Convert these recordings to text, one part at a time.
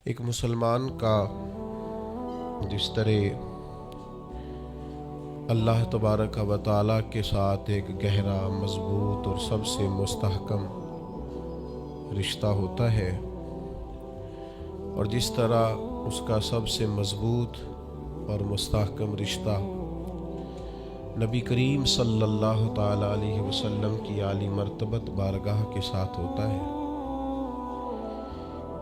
ایک مسلمان کا جس طرح اللہ تبارک و تعالیٰ کے ساتھ ایک گہرا، مضبوط اور سب سے مستحکم رشتہ ہوتا ہے، اور جس طرح اس کا سب سے مضبوط اور مستحکم رشتہ نبی کریم صلی اللہ تعالیٰ علیہ وسلم کی عالی مرتبت بارگاہ کے ساتھ ہوتا ہے،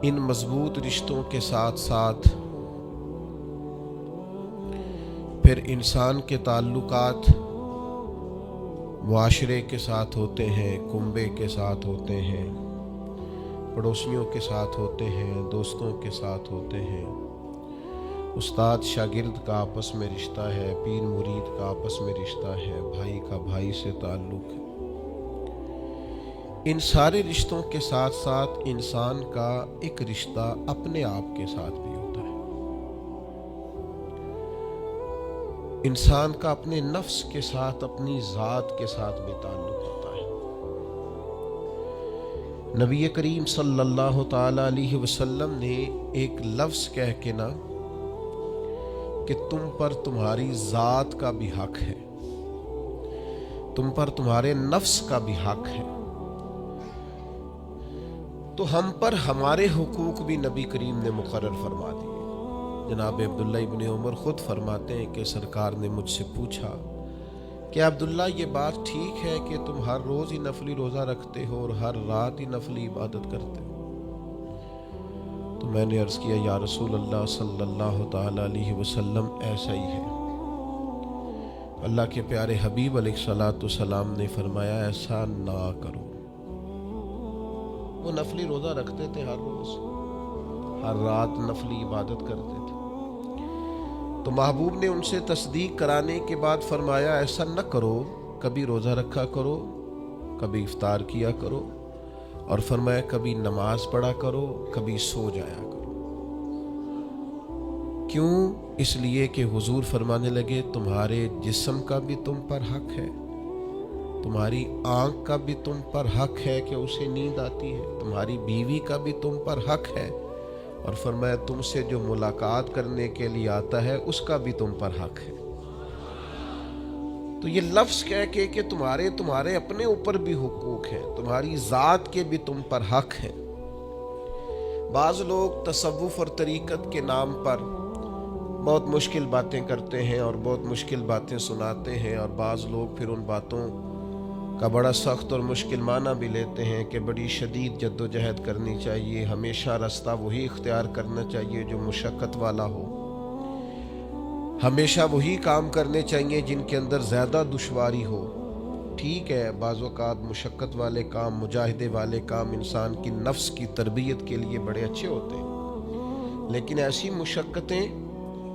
ان مضبوط رشتوں کے ساتھ ساتھ پھر انسان کے تعلقات معاشرے کے ساتھ ہوتے ہیں، کنبے کے ساتھ ہوتے ہیں، پڑوسیوں کے ساتھ ہوتے ہیں، دوستوں کے ساتھ ہوتے ہیں، استاد شاگرد کا آپس میں رشتہ ہے، پیر مرید کا آپس میں رشتہ ہے، بھائی کا بھائی سے تعلق ہے۔ ان سارے رشتوں کے ساتھ ساتھ انسان کا ایک رشتہ اپنے آپ کے ساتھ بھی ہوتا ہے۔ انسان کا اپنے نفس کے ساتھ، اپنی ذات کے ساتھ بھی تعلق ہوتا ہے۔ نبی کریم صلی اللہ تعالی علیہ وسلم نے ایک لفظ کہہ کے نا کہ تم پر تمہاری ذات کا بھی حق ہے، تم پر تمہارے نفس کا بھی حق ہے، تو ہم پر ہمارے حقوق بھی نبی کریم نے مقرر فرما دیے۔ جناب عبداللہ ابن عمر خود فرماتے ہیں کہ سرکار نے مجھ سے پوچھا کہ عبداللہ یہ بات ٹھیک ہے کہ تم ہر روز ہی نفلی روزہ رکھتے ہو اور ہر رات ہی نفلی عبادت کرتے ہو؟ تو میں نے عرض کیا یا رسول اللہ صلی اللہ تعالی علیہ وسلم ایسا ہی ہے۔ اللہ کے پیارے حبیب علیہ الصلوۃ والسلام نے فرمایا ایسا نہ کرو۔ وہ نفلی روزہ رکھتے تھے، ہر روز ہر رات نفلی عبادت کرتے تھے، تو محبوب نے ان سے تصدیق کرانے کے بعد فرمایا ایسا نہ کرو، کبھی روزہ رکھا کرو، کبھی افطار کیا کرو، اور فرمایا کبھی نماز پڑھا کرو، کبھی سو جایا کرو۔ کیوں؟ اس لیے کہ حضور فرمانے لگے تمہارے جسم کا بھی تم پر حق ہے، تمہاری آنکھ کا بھی تم پر حق ہے کہ اسے نیند آتی ہے، تمہاری بیوی کا بھی تم پر حق ہے، اور فرمایا تم سے جو ملاقات کرنے کے لیے آتا ہے اس کا بھی تم پر حق ہے۔ تو یہ لفظ کہہ کے کہ تمہارے اپنے اوپر بھی حقوق ہیں، تمہاری ذات کے بھی تم پر حق ہیں۔ بعض لوگ تصوف اور طریقت کے نام پر بہت مشکل باتیں کرتے ہیں اور بہت مشکل باتیں سناتے ہیں، اور بعض لوگ پھر ان باتوں کا بڑا سخت اور مشکل معنی بھی لیتے ہیں کہ بڑی شدید جد و جہد کرنی چاہیے، ہمیشہ راستہ وہی اختیار کرنا چاہیے جو مشقت والا ہو، ہمیشہ وہی کام کرنے چاہیے جن کے اندر زیادہ دشواری ہو۔ ٹھیک ہے، بعض اوقات مشقت والے کام، مجاہدے والے کام انسان کی نفس کی تربیت کے لیے بڑے اچھے ہوتے ہیں، لیکن ایسی مشقتیں،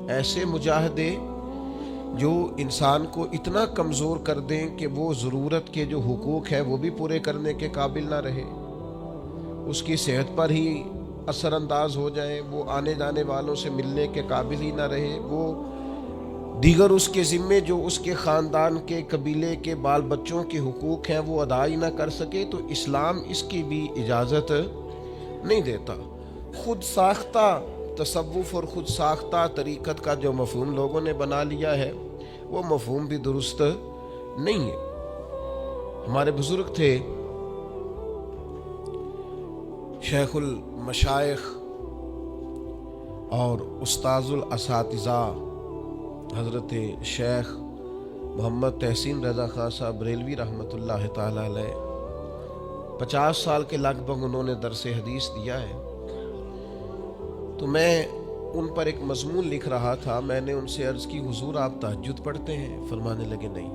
ایسے مجاہدے جو انسان کو اتنا کمزور کر دیں کہ وہ ضرورت کے جو حقوق ہیں وہ بھی پورے کرنے کے قابل نہ رہے، اس کی صحت پر ہی اثر انداز ہو جائے، وہ آنے جانے والوں سے ملنے کے قابل ہی نہ رہے، وہ دیگر اس کے ذمے جو اس کے خاندان کے، قبیلے کے بال بچوں کے حقوق ہیں وہ ادا ہی نہ کر سکے، تو اسلام اس کی بھی اجازت نہیں دیتا۔ خود ساختہ تصوف اور خود ساختہ طریقت کا جو مفہوم لوگوں نے بنا لیا ہے وہ مفہوم بھی درست نہیں ہے۔ ہمارے بزرگ تھے شیخ المشائخ اور استاذ الاساتذہ حضرت شیخ محمد تحسین رضا خان صاحب بریلوی رحمۃ اللہ تعالی علیہ، 50 سال کے لگ بھگ انہوں نے درس حدیث دیا ہے۔ تو میں ان پر ایک مضمون لکھ رہا تھا، میں نے ان سے عرض کی حضور آپ تہجد پڑھتے ہیں؟ فرمانے لگے نہیں،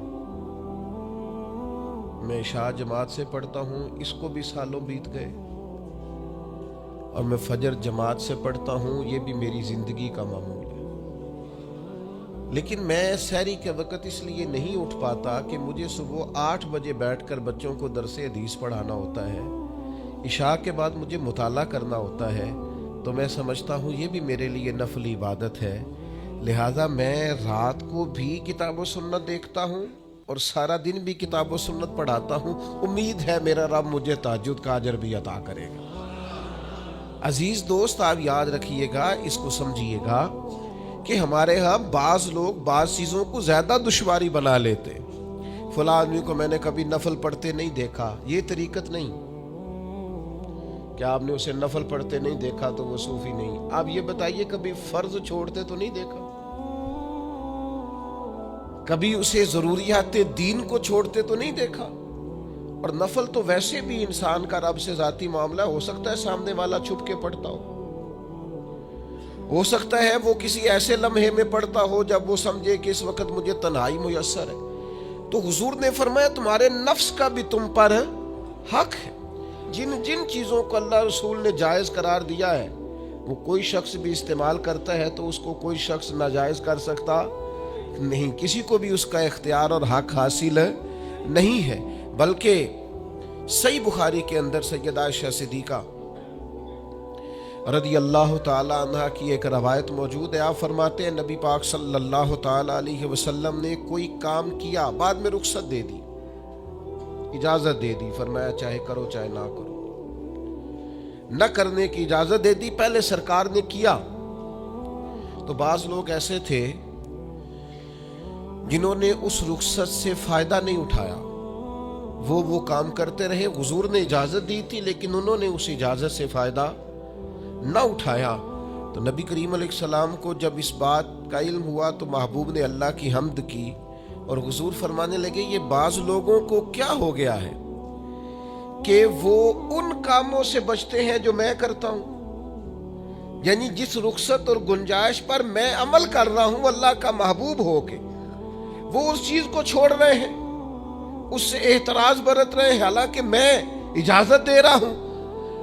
میں عشاء جماعت سے پڑھتا ہوں، اس کو بھی سالوں بیت گئے، اور میں فجر جماعت سے پڑھتا ہوں، یہ بھی میری زندگی کا معمول ہے، لیکن میں سحری کے وقت اس لیے نہیں اٹھ پاتا کہ مجھے صبح 8 بجے بیٹھ کر بچوں کو درس حدیث پڑھانا ہوتا ہے، عشاء کے بعد مجھے مطالعہ کرنا ہوتا ہے، تو میں سمجھتا ہوں یہ بھی میرے لیے نفلی عبادت ہے، لہٰذا میں رات کو بھی کتاب و سنت دیکھتا ہوں اور سارا دن بھی کتاب و سنت پڑھاتا ہوں، امید ہے میرا رب مجھے تہجد کا اجر بھی عطا کرے گا۔ عزیز دوست آپ یاد رکھیے گا، اس کو سمجھیے گا کہ ہمارے ہاں بعض لوگ بعض چیزوں کو زیادہ دشواری بنا لیتے. فلاں آدمی کو میں نے کبھی نفل پڑھتے نہیں دیکھا، یہ طریقت نہیں. کیا آپ نے اسے نفل پڑھتے نہیں دیکھا تو وہ صوفی نہیں؟ آپ یہ بتائیے کبھی فرض چھوڑتے تو نہیں دیکھا؟ کبھی اسے ضروریات دین کو چھوڑتے تو نہیں دیکھا؟ اور نفل تو ویسے بھی انسان کا رب سے ذاتی معاملہ، ہو سکتا ہے سامنے والا چھپ کے پڑھتا ہو سکتا ہے وہ کسی ایسے لمحے میں پڑھتا ہو جب وہ سمجھے کہ اس وقت مجھے تنہائی میسر ہے. تو حضور نے فرمایا تمہارے نفس کا بھی تم پر حق ہے. جن جن چیزوں کو اللہ رسول نے جائز قرار دیا ہے وہ کوئی شخص بھی استعمال کرتا ہے تو اس کو کوئی شخص ناجائز کر سکتا نہیں. کسی کو بھی اس کا اختیار اور حق حاصل نہیں ہے. بلکہ صحیح بخاری کے اندر سیدہ عائشہ صدیقہ رضی اللہ تعالی عنہ کی ایک روایت موجود ہے. آپ فرماتے ہیں نبی پاک صلی اللہ تعالی علیہ وسلم نے کوئی کام کیا، بعد میں رخصت دے دی، اجازت دے دی، فرمایا چاہے کرو چاہے نہ کرو، نہ کرنے کی اجازت دے دی. پہلے سرکار نے کیا تو بعض لوگ ایسے تھے جنہوں نے اس رخصت سے فائدہ نہیں اٹھایا، وہ کام کرتے رہے. حضور نے اجازت دی تھی لیکن انہوں نے اس اجازت سے فائدہ نہ اٹھایا. تو نبی کریم علیہ السلام کو جب اس بات کا علم ہوا تو محبوب نے اللہ کی حمد کی اور حضور فرمانے لگے یہ بعض لوگوں کو کیا ہو گیا ہے کہ وہ ان کاموں سے بچتے ہیں جو میں کرتا ہوں. یعنی جس رخصت اور گنجائش پر میں عمل کر رہا ہوں اللہ کا محبوب ہو کے، وہ اس چیز کو چھوڑ رہے ہیں، اس سے احتراز برت رہے ہیں حالانکہ میں اجازت دے رہا ہوں.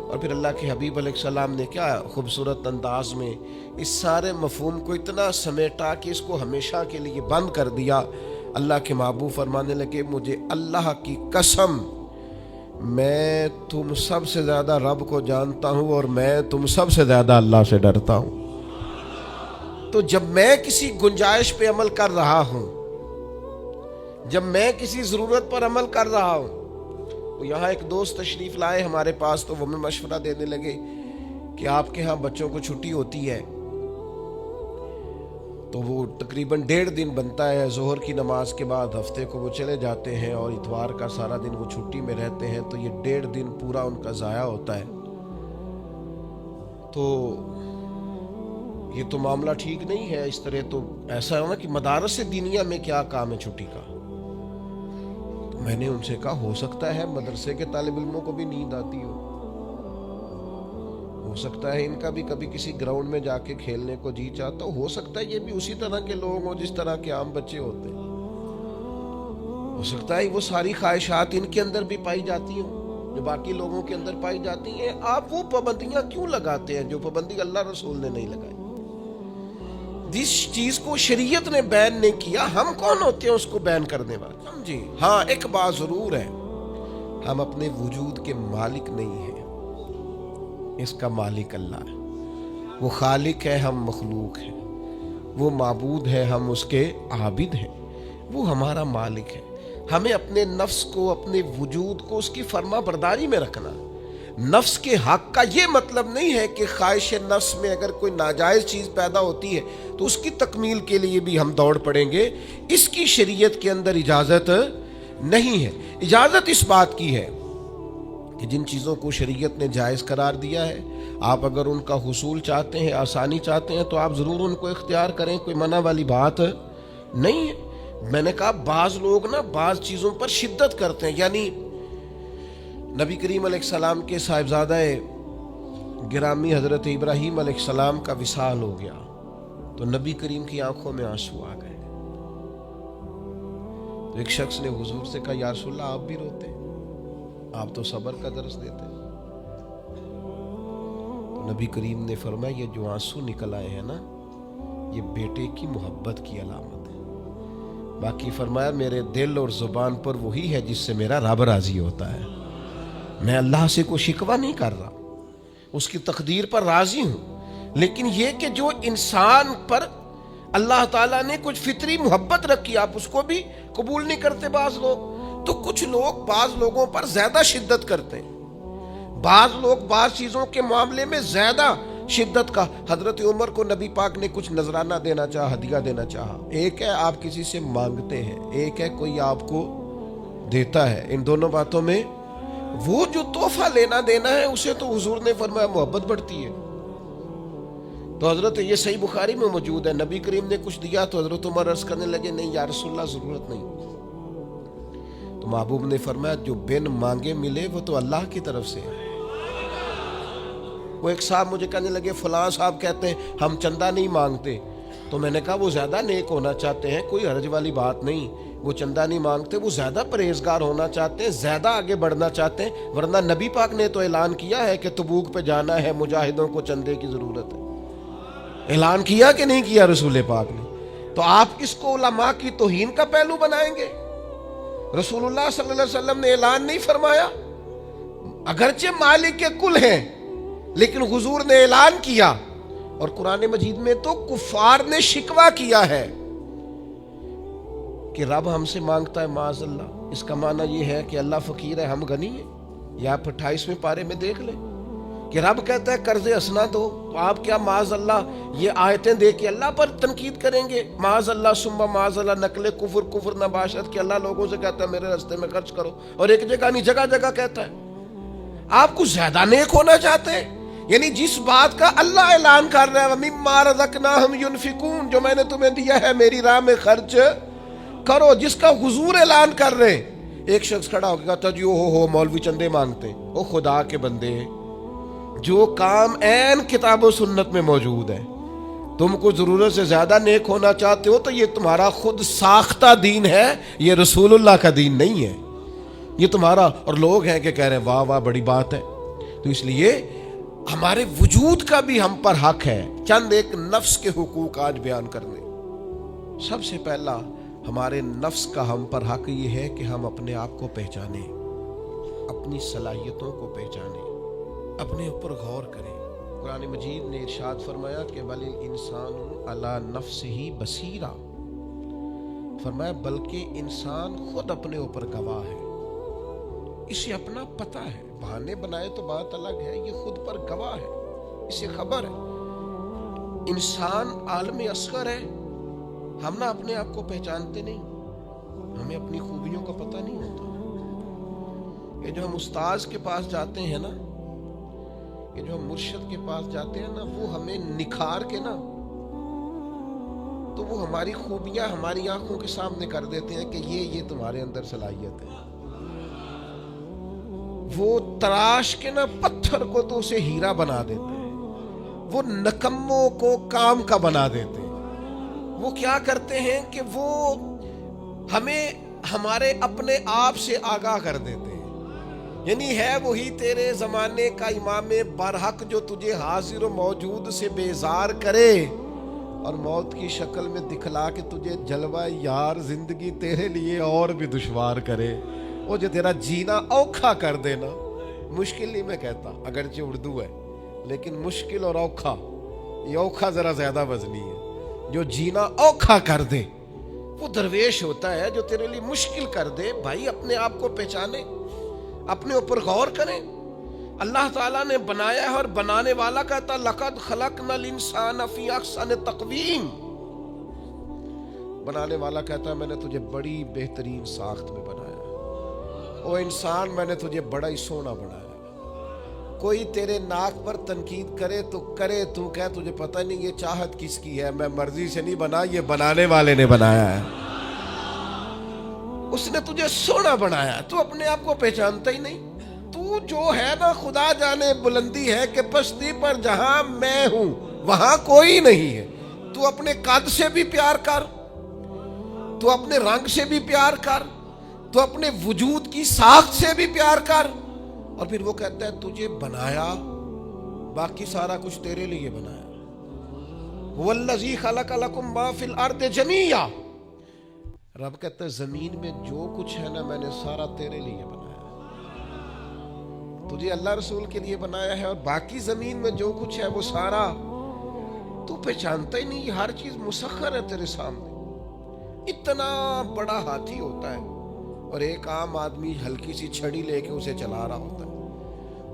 اور پھر اللہ کے حبیب علیہ السلام نے کیا خوبصورت انداز میں اس سارے مفہوم کو اتنا سمیٹا کہ اس کو ہمیشہ کے لیے بند کر دیا. اللہ کے محبوب فرمانے لگے مجھے اللہ کی قسم میں تم سب سے زیادہ رب کو جانتا ہوں اور میں تم سب سے زیادہ اللہ سے ڈرتا ہوں. تو جب میں کسی گنجائش پہ عمل کر رہا ہوں، جب میں کسی ضرورت پر عمل کر رہا ہوں، تو یہاں ایک دوست تشریف لائے ہمارے پاس تو وہ ہمیں مشورہ دینے لگے کہ آپ کے ہاں بچوں کو چھٹی ہوتی ہے تو وہ تقریباً 1.5 دن بنتا ہے، ظہر کی نماز کے بعد ہفتے کو وہ چلے جاتے ہیں اور اتوار کا سارا دن وہ چھٹی میں رہتے ہیں، تو یہ 1.5 دن پورا ان کا ضائع ہوتا ہے. تو یہ تو معاملہ ٹھیک نہیں ہے. اس طرح تو ایسا ہے نا کہ مدارس دینیہ میں کیا کام ہے چھٹی کا؟ میں نے ان سے کہا ہو سکتا ہے مدرسے کے طالب علموں کو بھی نیند آتی ہو سکتا ہے ان کا بھی کبھی کسی گراؤنڈ میں جا کے کھیلنے کو جی چاہتا ہو سکتا ہے یہ بھی اسی طرح کے لوگ ہوں جس طرح کے عام بچے ہوتے ہیں، ہو سکتا ہے وہ ساری خواہشات ان کے اندر بھی پائی جاتی ہوں جو باقی لوگوں کے اندر پائی جاتی ہیں. آپ وہ پابندیاں کیوں لگاتے ہیں جو پابندی اللہ رسول نے نہیں لگائی؟ جس چیز کو شریعت نے بین نہیں کیا ہم کون ہوتے ہیں اس کو بین کرنے والے؟ سمجھے؟ ہاں ایک بات ضرور ہے، ہم اپنے وجود کے مالک نہیں ہیں، اس کا مالک اللہ ہے. وہ خالق ہے، ہم مخلوق ہیں. وہ معبود ہے، ہم اس کے عابد ہیں. وہ ہمارا مالک ہے. ہمیں اپنے نفس کو، اپنے وجود کو اس کی فرما برداری میں رکھنا. نفس کے حق کا یہ مطلب نہیں ہے کہ خواہش نفس میں اگر کوئی ناجائز چیز پیدا ہوتی ہے تو اس کی تکمیل کے لیے بھی ہم دوڑ پڑیں گے. اس کی شریعت کے اندر اجازت نہیں ہے. اجازت اس بات کی ہے کہ جن چیزوں کو شریعت نے جائز قرار دیا ہے آپ اگر ان کا حصول چاہتے ہیں، آسانی چاہتے ہیں تو آپ ضرور ان کو اختیار کریں، کوئی منع والی بات نہیں ہے. میں نے کہا بعض لوگ نا بعض چیزوں پر شدت کرتے ہیں. یعنی نبی کریم علیہ السلام کے صاحبزادہ گرامی حضرت ابراہیم علیہ السلام کا وصال ہو گیا تو نبی کریم کی آنکھوں میں آنسو آ گئے. تو ایک شخص نے حضور سے کہا یا رسول اللہ آپ بھی روتے، آپ تو صبر کا درس دیتے. تو نبی کریم نے فرمایا یہ جو آنسو نکل آئے ہیں نا یہ بیٹے کی محبت کی علامت ہے. باقی فرمایا میرے دل اور زبان پر وہی ہے جس سے میرا رب راضی ہوتا ہے. میں اللہ سے کوئی شکوہ نہیں کر رہا، اس کی تقدیر پر راضی ہوں. لیکن یہ کہ جو انسان پر اللہ تعالیٰ نے کچھ فطری محبت رکھی آپ اس کو بھی قبول نہیں کرتے بعض لوگ. تو کچھ لوگ بعض لوگوں پر زیادہ شدت کرتے ہیں، بعض لوگ بعض چیزوں کے معاملے میں زیادہ شدت کا. حضرت عمر کو نبی پاک نے کچھ نذرانہ دینا چاہا, ہدیہ دینا چاہا. ایک ہے آپ کسی سے مانگتے ہیں, ایک ہے کوئی آپ کو دیتا ہے. ان دونوں باتوں میں وہ جو تحفہ لینا دینا ہے اسے تو حضور نے فرمایا محبت بڑھتی ہے. تو حضرت, یہ صحیح بخاری میں موجود ہے, نبی کریم نے کچھ دیا تو حضرت عمر عرض کرنے لگے نہیں یا رسول اللہ ضرورت نہیں. تو محبوب نے فرمایا جو بن مانگے ملے وہ تو اللہ کی طرف سے ہے. وہ ایک صاحب مجھے کہنے لگے فلاں صاحب کہتے ہیں ہم چندہ نہیں مانگتے. تو میں نے کہا وہ زیادہ نیک ہونا چاہتے ہیں, کوئی حرج والی بات نہیں. وہ چندہ نہیں مانگتے, وہ زیادہ پرہیزگار ہونا چاہتے ہیں, زیادہ آگے بڑھنا چاہتے ہیں. ورنہ نبی پاک نے تو اعلان کیا ہے کہ تبوک پہ جانا ہے, مجاہدوں کو چندے کی ضرورت ہے. اعلان کیا کہ نہیں کیا رسول پاک نے؟ تو آپ اس کو علماء کی توہین کا پہلو بنائیں گے؟ رسول اللہ صلی اللہ علیہ وسلم نے اعلان نہیں فرمایا؟ اگرچہ مالک کے کل ہیں لیکن حضور نے اعلان کیا. اور قرآن مجید میں تو کفار نے شکوہ کیا ہے کہ رب ہم سے مانگتا ہے معاذ اللہ. اس کا معنی یہ ہے کہ اللہ فقیر ہے, ہم غنی ہیں. یا آپ 28ویں پارے میں دیکھ لیں کہ رب کہتا ہے قرض حسنہ دو, تو آپ کیا معاذ اللہ یہ آیتیں دے کے اللہ پر تنقید کریں گے؟ معاذ اللہ ثم معاذ اللہ, نقل کفر نباشت کہ اللہ لوگوں سے کہتا ہے میرے راستے میں خرچ کرو, اور ایک جگہ نہیں جگہ جگہ کہتا ہے. آپ کچھ زیادہ نیک ہونا چاہتے ہیں؟ یعنی جس بات کا اللہ اعلان کر رہا ہے وَمِمَّا رَزَقْنَاهُمْ يُنْفِقُونَ, جو میں نے تمہیں دیا ہے میری راہ میں خرچ کرو, جس کا حضور اعلان کر رہے ہیں. ایک شخص کھڑا ہو کے کہتا جی ہو مولوی چندے مانگتے ہیں. او خدا کے بندے, جو کام عین کتاب و سنت میں موجود ہے, تم کو ضرورت سے زیادہ نیک ہونا چاہتے ہو تو یہ تمہارا خود ساختہ دین ہے, یہ رسول اللہ کا دین نہیں ہے, یہ تمہارا. اور لوگ ہیں کہ کہہ رہے ہیں واہ واہ بڑی بات ہے. تو اس لیے ہمارے وجود کا بھی ہم پر حق ہے. چند ایک نفس کے حقوق آج بیان کرنے. سب سے پہلا ہمارے نفس کا ہم پر حق یہ ہے کہ ہم اپنے آپ کو پہچانیں, اپنی صلاحیتوں کو پہچانیں, اپنے اوپر غور کریں. قرآن مجید نے ارشاد فرمایا کہ بل الانسان علی نفسہ بصیرہ, فرمایا بلکہ انسان خود اپنے اوپر گواہ ہے, اسے اپنا پتہ ہے. بہانے بنائے تو بات الگ ہے, یہ خود پر گواہ ہے, اسے خبر ہے. انسان عالم اصغر ہے, ہم نہ اپنے آپ کو پہچانتے نہیں, ہمیں اپنی خوبیوں کا پتہ نہیں ہوتا. یہ جو ہم استاذ کے پاس جاتے ہیں نا, یہ جو ہم مرشد کے پاس جاتے ہیں نا, وہ ہمیں نکھار کے نا تو وہ ہماری خوبیاں ہماری آنکھوں کے سامنے کر دیتے ہیں کہ یہ تمہارے اندر صلاحیت ہے. وہ تراش کے نا پتھر کو تو اسے ہیرا بنا دیتے ہیں, وہ نکموں کو کام کا بنا دیتے ہیں. وہ کیا کرتے ہیں کہ وہ ہمیں ہمارے اپنے آپ سے آگاہ کر دیتے ہیں. یعنی ہے وہی تیرے زمانے کا امام برحق جو تجھے حاضر و موجود سے بیزار کرے اور موت کی شکل میں دکھلا کے تجھے جلوہ یار زندگی تیرے لیے اور بھی دشوار کرے. وہ جو تیرا جینا اوکھا کر دینا, مشکل نہیں میں کہتا, اگرچہ اردو ہے لیکن مشکل اور اوکھا, یہ اوکھا ذرا زیادہ وزنی ہے. جو جینا اوکھا کر دے وہ درویش ہوتا ہے, جو تیرے لیے مشکل کر دے. بھائی اپنے آپ کو پہچانے, اپنے اوپر غور کریں. اللہ تعالیٰ نے بنایا ہے اور بنانے والا کہتا لقد خلقنا الانسان فی احسن تقویم. بنانے والا کہتا ہے میں نے تجھے بڑی بہترین ساخت میں بنایا. او انسان میں نے تجھے بڑا ہی سونا بنایا. کوئی تیرے ناک پر تنقید کرے تو کرے, تو کہ تجھے پتہ نہیں یہ چاہت کس کی ہے, میں مرضی سے نہیں بنا, یہ بنانے والے نے بنایا ہے. اس نے تجھے سونا بنایا, تو اپنے آپ کو پہچانتا ہی نہیں. تو جو ہے نا خدا جانے بلندی ہے کہ پستی پر جہاں میں ہوں وہاں کوئی نہیں ہے. تو اپنے قد سے بھی پیار کر, تو اپنے رنگ سے بھی پیار کر, تو اپنے وجود کی ساخت سے بھی پیار کر. اور پھر وہ کہتا ہے تجھے بنایا, باقی سارا کچھ تیرے لیے بنایا. وَالَّذِي خَلَقَ لَكُم مَّا فِي الْأَرْضِ جَمِيعًا, رب کہتا ہے زمین میں جو کچھ ہے نا میں نے سارا تیرے لیے بنایا. تجھے اللہ رسول کے لیے بنایا ہے, اور باقی زمین میں جو کچھ ہے وہ سارا تو پہچانتا ہی نہیں. ہر چیز مسخر ہے تیرے سامنے. اتنا بڑا ہاتھی ہوتا ہے اور ایک عام آدمی ہلکی سی چھڑی لے کے اسے چلا رہا ہوتا ہے.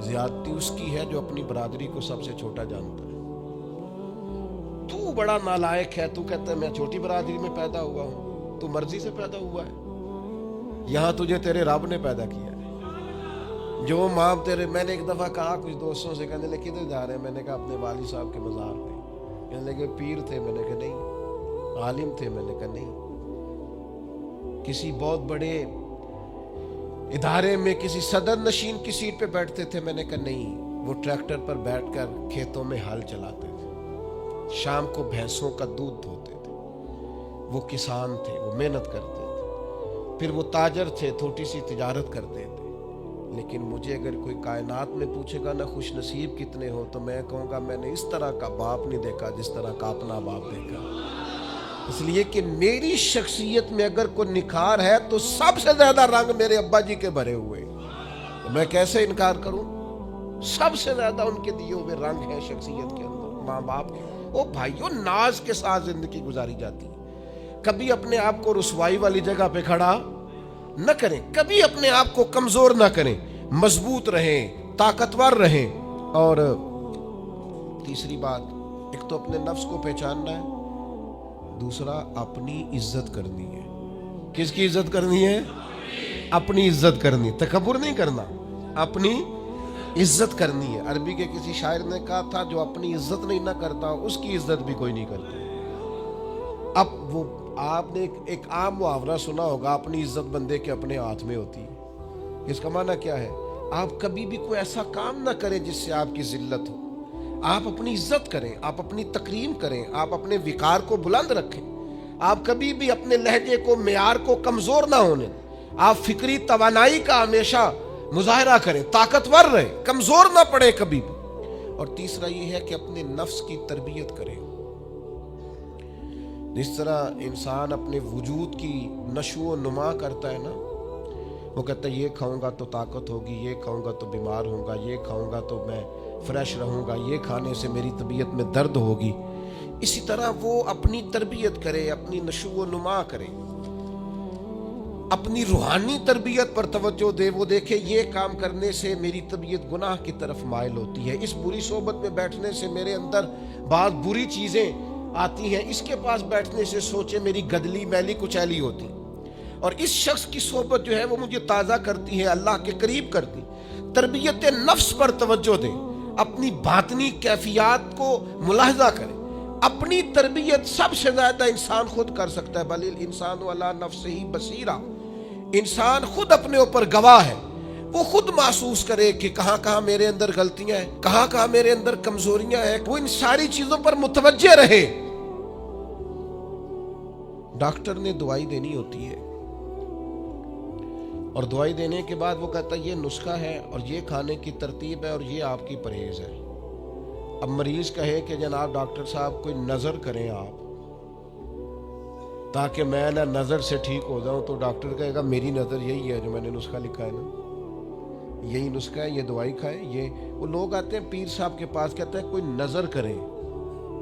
زیادتی اس کی ہے جو اپنی برادری کو سب سے چھوٹا جانتا ہے. تو بڑا نالائق ہے، تو کہتا ہے میں چھوٹی برادری میں پیدا ہوا ہوں. تو مرضی سے پیدا ہوا ہے، یہاں تجھے تیرے رب نے پیدا کیا ہے. جو ماں تیرے، میں نے ایک دفعہ کہا کچھ دوستوں سے، کہنے لگے کدھر جا رہے ہیں؟ میں نے کہا اپنے والد صاحب کے مزار پہ. کہنے لگے پیر تھے؟ میں نے کہا نہیں. عالم تھے؟ میں نے کہا نہیں. کسی بہت بڑے ادارے میں کسی صدر نشین کی سیٹ پہ بیٹھتے تھے؟ میں نے کہا نہیں. وہ ٹریکٹر پر بیٹھ کر کھیتوں میں ہل چلاتے تھے، شام کو بھینسوں کا دودھ دھوتے تھے. وہ کسان تھے، وہ محنت کرتے تھے. پھر وہ تاجر تھے، تھوڑی سی تجارت کرتے تھے. لیکن مجھے اگر کوئی کائنات میں پوچھے گا نا خوش نصیب کتنے ہو، تو میں کہوں گا میں نے اس طرح کا باپ نہیں دیکھا جس طرح کا اپنا باپ دیکھا. اس لیے کہ میری شخصیت میں اگر کوئی نکھار ہے تو سب سے زیادہ رنگ میرے ابا جی کے بھرے ہوئے. میں کیسے انکار کروں؟ سب سے زیادہ ان کے دیے ہوئے رنگ ہیں شخصیت کے اندر، ماں باپ کے. او بھائیو، ناز کے ساتھ زندگی گزاری جاتی ہے. کبھی اپنے آپ کو رسوائی والی جگہ پہ کھڑا نہ کریں، کبھی اپنے آپ کو کمزور نہ کریں. مضبوط رہیں، طاقتور رہیں. اور تیسری بات، ایک تو اپنے نفس کو پہچاننا ہے، دوسرا اپنی عزت کرنی ہے. کس کی عزت کرنی ہے؟ اپنی عزت کرنی. تکبر نہیں کرنا، اپنی عزت کرنی ہے. عربی کے کسی شاعر نے کہا تھا جو اپنی عزت نہیں نہ کرتا اس کی عزت بھی کوئی نہیں کرتا. اب وہ آپ نے ایک عام محاورہ سنا ہوگا، اپنی عزت بندے کے اپنے ہاتھ میں ہوتی ہے. اس کا معنی کیا ہے؟ آپ کبھی بھی کوئی ایسا کام نہ کریں جس سے آپ کی ذلت ہو. آپ اپنی عزت کریں، آپ اپنی تکریم کریں، آپ اپنے وقار کو بلند رکھیں. آپ کبھی بھی اپنے لہجے کو، معیار کو کمزور نہ ہونے. آپ فکری توانائی کا ہمیشہ مظاہرہ کریں، طاقتور رہیں، کمزور نہ پڑے کبھی بھی. اور تیسرا یہ ہے کہ اپنے نفس کی تربیت کریں. جس طرح انسان اپنے وجود کی نشو و نما کرتا ہے نا، وہ کہتا ہے یہ کھاؤں گا تو طاقت ہوگی، یہ کھاؤں گا تو بیمار ہوں گا، یہ کھاؤں گا تو میں فریش رہوں گا، یہ کھانے سے میری طبیعت میں درد ہوگی. اسی طرح وہ اپنی تربیت کرے، اپنی نشو و نما کرے، اپنی روحانی تربیت پر توجہ دے. وہ دیکھے یہ کام کرنے سے میری طبیعت گناہ کی طرف مائل ہوتی ہے، اس بری صحبت میں بیٹھنے سے میرے اندر بعض بری چیزیں آتی ہیں، اس کے پاس بیٹھنے سے سوچے میری گدلی میلی کچیلی ہوتی، اور اس شخص کی صحبت جو ہے وہ مجھے تازہ کرتی ہے، اللہ کے قریب کرتی. تربیت نفس پر توجہ دیں، اپنی باطنی کیفیات کو ملاحظہ کریں. اپنی تربیت سب سے زیادہ انسان خود کر سکتا ہے. بل الانسان علی نفسہ بصیرہ، انسان خود اپنے اوپر گواہ ہے. وہ خود محسوس کرے کہ کہاں کہاں میرے اندر غلطیاں ہیں، کہاں کہاں میرے اندر کمزوریاں ہیں. وہ ان ساری چیزوں پر متوجہ رہے. ڈاکٹر نے دوائی دینی ہوتی ہے، اور دوائی دینے کے بعد وہ کہتا ہے یہ نسخہ ہے اور یہ کھانے کی ترتیب ہے اور یہ آپ کی پرہیز ہے. اب مریض کہے کہ جناب ڈاکٹر صاحب کوئی نظر کریں آپ تاکہ میں نہ نظر سے ٹھیک ہو جاؤں، تو ڈاکٹر کہے گا میری نظر یہی ہے جو میں نے نسخہ لکھا ہے نا، یہی نسخہ ہے، یہ دوائی کھائیں. یہ وہ لوگ آتے ہیں پیر صاحب کے پاس، کہتے ہیں کوئی نظر کریں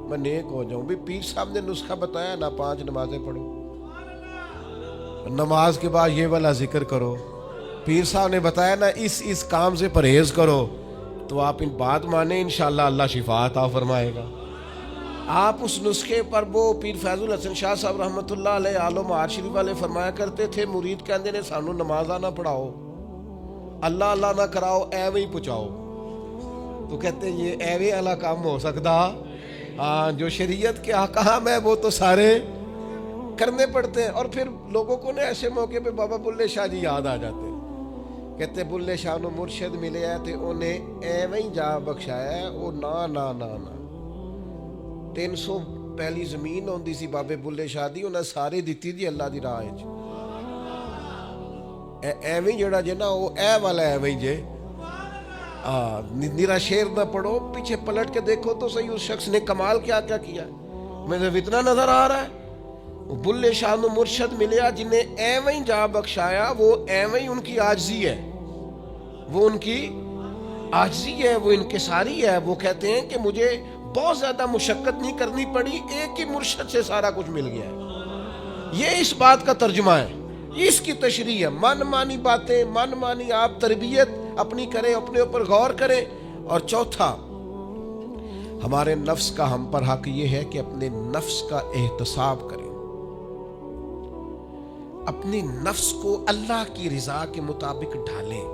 میں نیک ہو جاؤں. بھی پیر صاحب نے نسخہ بتایا نا، 5 نمازیں پڑھو، نماز کے بعد یہ والا ذکر کرو. پیر صاحب نے بتایا نا اس کام سے پرہیز کرو، تو آپ ان بات مانیں، انشاءاللہ اللہ شفا عطا فرمائے گا. آپ اس نسخے پر، وہ پیر فیض الحسن شاہ صاحب رحمۃ اللہ علیہ آل و معاد شریف والے فرمایا کرتے تھے، مرید کہندے نے سانو نمازاں نہ پڑھاؤ، اللہ اللہ نہ کراؤ، ایویں ہی پہنچاؤ. تو کہتے ہیں یہ ایویں والا کام ہو سکتا؟ ہاں، جو شریعت کے احکام ہے وہ تو سارے کرنے پڑتے ہیں. اور پھر لوگوں کو نے ایسے موقع پہ بابا بلے شاہ جی یاد آ جاتے ہیں. کہتے بلے شاہ نو مرشد ملے ہے تے انہیں ایویں ہی جا بخشایا ہے. وہ نا 300 پہلی زمین ہوندی سی بابے بلے شاہ دی، انہیں سارے دیتی جی اللہ دی راہ وچ. ایویں جڑا جے نا وہ اے والا ایویں جے. نیرا شیر نہ پڑھو، پیچھے پلٹ کے دیکھو تو صحیح اس شخص نے کمال کیا کیا کیا ہے. مجھے اتنا نظر آ رہا ہے بلے شاہ نو مرشد ملیا جنہیں ایویں جا بخشایا، وہ ایویں ان کی عاجزی ہے، وہ ان کی عاجزی ہے، وہ انکساری ہے. وہ کہتے ہیں کہ مجھے بہت زیادہ مشقت نہیں کرنی پڑی، ایک ہی مرشد سے سارا کچھ مل گیا ہے. یہ اس بات کا ترجمہ ہے، اس کی تشریح ہے. من مانی باتیں، من مانی آپ تربیت اپنی کریں, اپنے اوپر غور کریں. اور چوتھا, ہمارے نفس کا ہم پر حق یہ ہے کہ اپنے نفس کا احتساب کریں, اپنے نفس کو اللہ کی رضا کے مطابق ڈھالیں,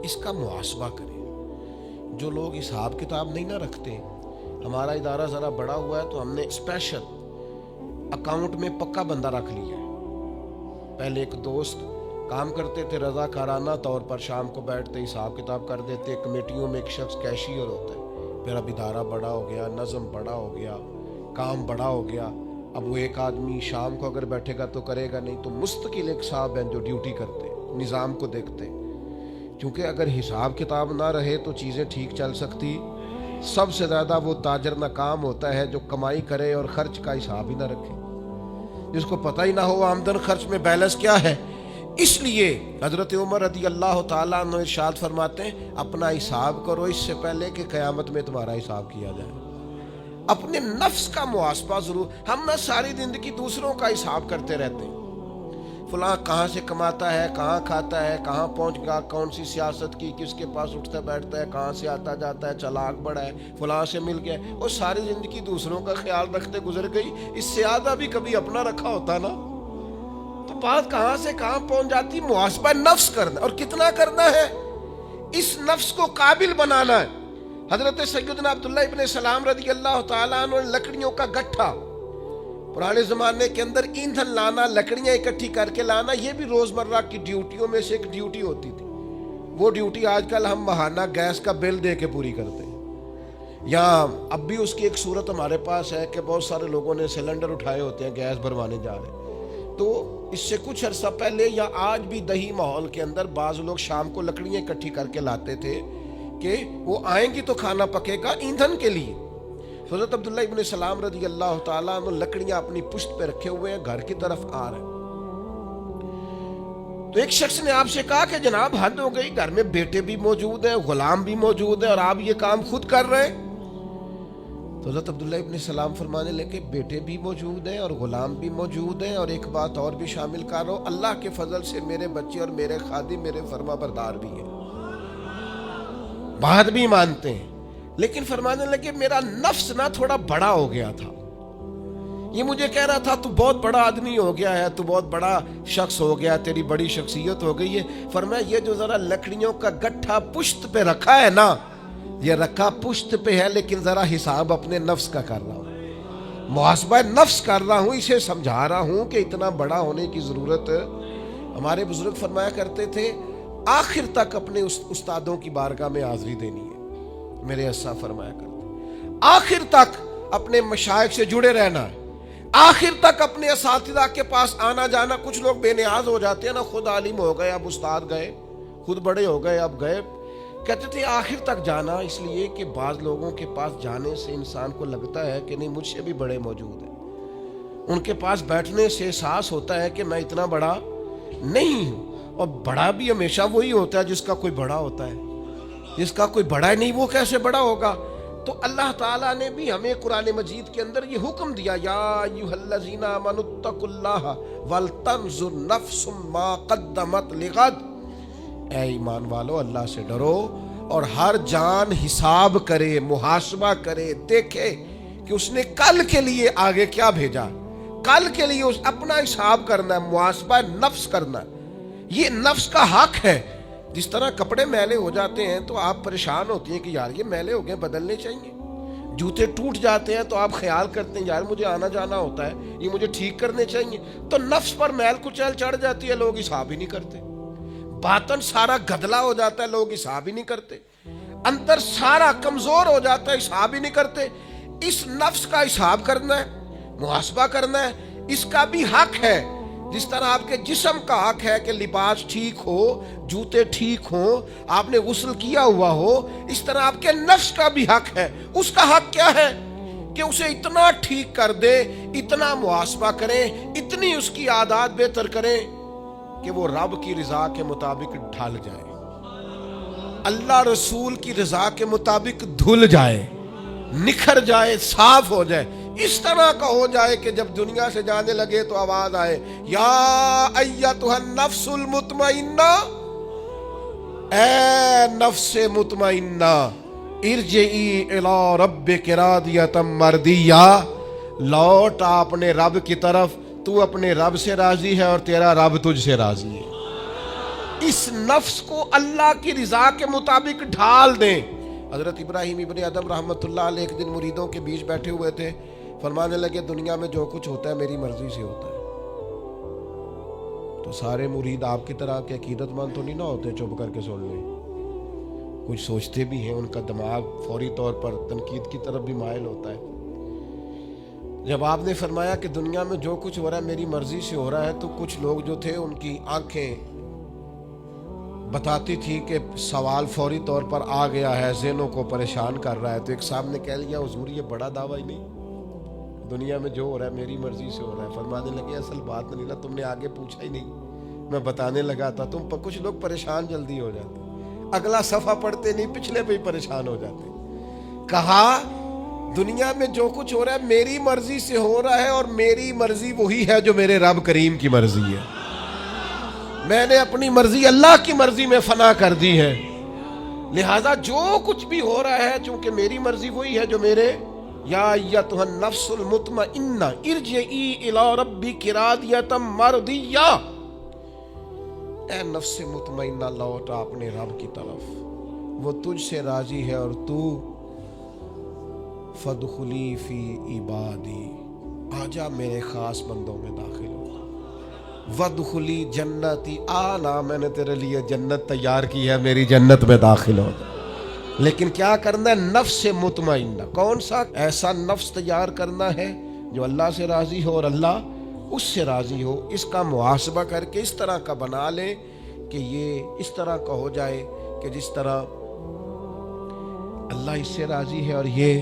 اس کا محاسبہ کریں. جو لوگ حساب کتاب نہیں نہ رکھتے, ہمارا ادارہ ذرا بڑا ہوا ہے تو ہم نے اسپیشل اکاؤنٹ میں پکا بندہ رکھ لیا ہے. پہلے ایک دوست کام کرتے تھے رضاکارانہ طور پر, شام کو بیٹھتے حساب کتاب کر دیتے. کمیٹیوں میں ایک شخص کیشیئر ہوتا ہے. پھر اب ادارہ بڑا ہو گیا, نظم بڑا ہو گیا, کام بڑا ہو گیا. اب وہ ایک آدمی شام کو اگر بیٹھے گا تو کرے گا نہیں, تو مستقل ایک صاحب ہیں جو ڈیوٹی کرتے, نظام کو دیکھتے. کیونکہ اگر حساب کتاب نہ رہے تو چیزیں ٹھیک چل سکتی. سب سے زیادہ وہ تاجر ناکام ہوتا ہے جو کمائی کرے اور خرچ کا حساب ہی نہ رکھے, جس کو پتہ ہی نہ ہو آمدن خرچ میں بیلنس کیا ہے. اس لیے حضرت عمر رضی اللہ تعالیٰ عنہ ارشاد فرماتے ہیں, اپنا حساب کرو اس سے پہلے کہ قیامت میں تمہارا حساب کیا جائے. اپنے نفس کا محاسبہ ضرور. ہم نہ ساری زندگی دوسروں کا حساب کرتے رہتے ہیں, فلاں کہاں سے کماتا ہے, کہاں کھاتا ہے, کہاں پہنچ گیا, کون سی سیاست کی, کس کے پاس اٹھتا بیٹھتا ہے, کہاں سے آتا جاتا ہے, چلاک بڑا ہے, فلاں سے مل گیا. اور ساری زندگی دوسروں کا خیال رکھتے گزر گئی. اس سے آدھا بھی کبھی اپنا رکھا ہوتا نا, تو بات کہاں سے کہاں پہنچ جاتی. محاسبہ نفس کرنا, اور کتنا کرنا ہے, اس نفس کو قابل بنانا ہے. حضرت سیدنا عبداللہ ابن سلام رضی اللہ تعالیٰ عنہ, لکڑیوں کا گٹھا, پرانے زمانے کے اندر ایندھن لانا, لکڑیاں اکٹھی کر کے لانا, یہ بھی روزمرہ کی ڈیوٹیوں میں سے ایک ڈیوٹی ہوتی تھی. وہ ڈیوٹی آج کل ہم ماہانہ گیس کا بل دے کے پوری کرتے ہیں. یا اب بھی اس کی ایک صورت ہمارے پاس ہے کہ بہت سارے لوگوں نے سلنڈر اٹھائے ہوتے ہیں, گیس بھروانے جا رہے ہیں. تو اس سے کچھ عرصہ پہلے یا آج بھی دیہی ماحول کے اندر بعض لوگ شام کو لکڑیاں اکٹھی کر کے لاتے تھے کہ وہ آئیں گی تو کھانا پکے گا ایندھن کے لیے. حضرت عبداللہ ابن سلام رضی اللہ تعالیٰ عنہ لکڑیاں اپنی پشت پہ رکھے ہوئے ہیں, گھر کی طرف آ رہے ہیں. تو ایک شخص نے آپ سے کہا کہ جناب حد ہو گئی, گھر میں بیٹے بھی موجود ہیں, غلام بھی موجود ہیں, اور آپ یہ کام خود کر رہے ہیں. تو حضرت عبداللہ ابن سلام فرمانے لگے, بیٹے بھی موجود ہیں اور غلام بھی موجود ہیں, اور ایک بات اور بھی شامل کر رہا ہوں, اللہ کے فضل سے میرے بچے اور میرے خادم میرے فرما بردار بھی ہیں, بات بھی مانتے ہیں. لیکن فرمانے لگے میرا نفس نہ تھوڑا بڑا ہو گیا تھا. یہ مجھے کہہ رہا تھا تو بہت بڑا آدمی ہو گیا ہے, تو بہت بڑا شخص ہو گیا, تیری بڑی شخصیت ہو گئی ہے. فرمایا یہ جو ذرا لکڑیوں کا گٹھا پشت پہ رکھا ہے نا, یہ رکھا پشت پہ ہے, لیکن ذرا حساب اپنے نفس کا کر رہا ہوں, محاسبہ نفس کر رہا ہوں, اسے سمجھا رہا ہوں کہ اتنا بڑا ہونے کی ضرورت. ہمارے بزرگ فرمایا کرتے تھے آخر تک اپنے استادوں کی بارگاہ میں حاضری دینی ہے. میرے اسا فرمایا کرتے آخر تک اپنے مشائخ سے جڑے رہنا ہے, آخر تک اپنے اساتذہ کے پاس آنا جانا. کچھ لوگ بے نیاز ہو جاتے ہیں نا, خود عالم ہو گئے اب استاد گئے, خود بڑے ہو گئے اب گئے. کہتے تھے آخر تک جانا, اس لیے کہ بعض لوگوں کے پاس جانے سے انسان کو لگتا ہے کہ نہیں مجھ سے بھی بڑے موجود ہیں. ان کے پاس بیٹھنے سے احساس ہوتا ہے کہ میں اتنا بڑا نہیں ہوں. اور بڑا بھی ہمیشہ وہی ہوتا ہے جس کا کوئی بڑا ہوتا ہے, جس کا کوئی بڑا نہیں وہ کیسے بڑا ہوگا. تو اللہ تعالیٰ نے بھی ہمیں قرآن مجید کے اندر یہ حکم دیا, یا ایھا الذین آمنوا اتقوا اللہ ولتنظر نفس ما قدمت لغد. اے ایمان والو اللہ سے ڈرو, اور ہر جان حساب کرے, محاسبہ کرے, دیکھے کہ اس نے کل کے لیے آگے کیا بھیجا. کل کے لیے اس اپنا حساب کرنا ہے, محاسبہ نفس کرنا. یہ نفس کا حق ہے. جس طرح کپڑے میلے ہو جاتے ہیں تو آپ پریشان ہوتی ہیں کہ یار یہ میلے ہو گئے, بدلنے چاہیے. جوتے ٹوٹ جاتے ہیں تو آپ خیال کرتے ہیں یار مجھے آنا جانا ہوتا ہے, یہ مجھے ٹھیک کرنے چاہیے. تو نفس پر میل کچیل چڑھ جاتی ہے, لوگ حساب ہی نہیں کرتے. باطن سارا گدلا ہو جاتا ہے, لوگ حساب ہی نہیں کرتے. اندر سارا کمزور ہو جاتا ہے, حساب ہی نہیں کرتے. اس نفس کا حساب کرنا ہے, محاسبہ کرنا ہے. اس کا بھی حق ہے. جس طرح آپ کے جسم کا حق ہے کہ لباس ٹھیک ہو, جوتے ٹھیک ہوں, آپ نے غسل کیا ہوا ہو, اس طرح آپ کے نفس کا بھی حق ہے. اس کا حق کیا ہے کہ اسے اتنا ٹھیک کر دے, اتنا محاسبہ کریں, اتنی اس کی عادات بہتر کریں کہ وہ رب کی رضا کے مطابق ڈھل جائے, اللہ رسول کی رضا کے مطابق دھل جائے, نکھر جائے, صاف ہو جائے. اس طرح کا ہو جائے کہ جب دنیا سے جانے لگے تو آواز آئے, یا ایتھا النفس المطمئنہ اے نفس مطمئنہ ارجعی الی ربک راضیۃ مرضیہ، لوٹ اپنے رب کی طرف، تو اپنے رب سے راضی ہے اور تیرا رب تجھ سے راضی ہے۔ اس نفس کو اللہ کی رضا کے مطابق ڈھال دیں۔ حضرت ابراہیم ابن ادم رحمۃ اللہ علیہ ایک دن مریدوں کے بیچ بیٹھے ہوئے تھے، فرمانے لگے دنیا میں جو کچھ ہوتا ہے میری مرضی سے ہوتا ہے۔ تو سارے مرید آپ کی طرح کے عقیدت مند تو نہیں نہ ہوتے چپ کر کے سن لیں، کچھ سوچتے بھی ہیں، ان کا دماغ فوری طور پر تنقید کی طرف بھی مائل ہوتا ہے۔ جب آپ نے فرمایا کہ دنیا میں جو کچھ ہو رہا ہے میری مرضی سے ہو رہا ہے، تو کچھ لوگ جو تھے ان کی آنکھیں بتاتی تھی کہ سوال فوری طور پر آ گیا ہے، ذہنوں کو پریشان کر رہا ہے۔ تو ایک صاحب نے کہہ لیا حضور یہ بڑا دعویٰ ہی نہیں، دنیا میں جو ہو رہا ہے میری مرضی سے ہو رہا ہے۔ فرمانے لگے اصل بات نہیں نا، تم نے آگے پوچھا ہی نہیں، میں بتانے لگا تھا، تم پر کچھ لوگ پریشان جلدی ہو جاتے، اگلا صفحہ پڑھتے نہیں پچھلے پہ ہی پریشان ہو جاتے۔ کہا دنیا میں جو کچھ ہو رہا ہے میری مرضی سے ہو رہا ہے، اور میری مرضی وہی ہے جو میرے رب کریم کی مرضی ہے۔ میں نے اپنی مرضی اللہ کی مرضی میں فنا کر دی ہے، لہذا جو کچھ بھی ہو رہا ہے چونکہ میری مرضی وہی ہے جو میرے یا ایتھا النفس المطمئنہ ارجعی الی ربک راضیۃ مرضیہ، اے نفس مطمئنہ لوٹ اپنے رب کی طرف، وہ تجھ سے راضی ہے اور تو فادخلی فی عبادی، آجا میرے خاص بندوں میں داخل ہو، وادخلی جنتی، آنا میں نے تیرے لیے جنت تیار کی ہے، میری جنت میں داخل ہو۔ لیکن کیا کرنا ہے؟ نفس مطمئنہ، کون سا؟ ایسا نفس تیار کرنا ہے جو اللہ سے راضی ہو اور اللہ اس سے راضی ہو۔ اس کا محاسبہ کر کے اس طرح کا بنا لیں کہ یہ اس طرح کا ہو جائے کہ جس طرح اللہ اس سے راضی ہے اور یہ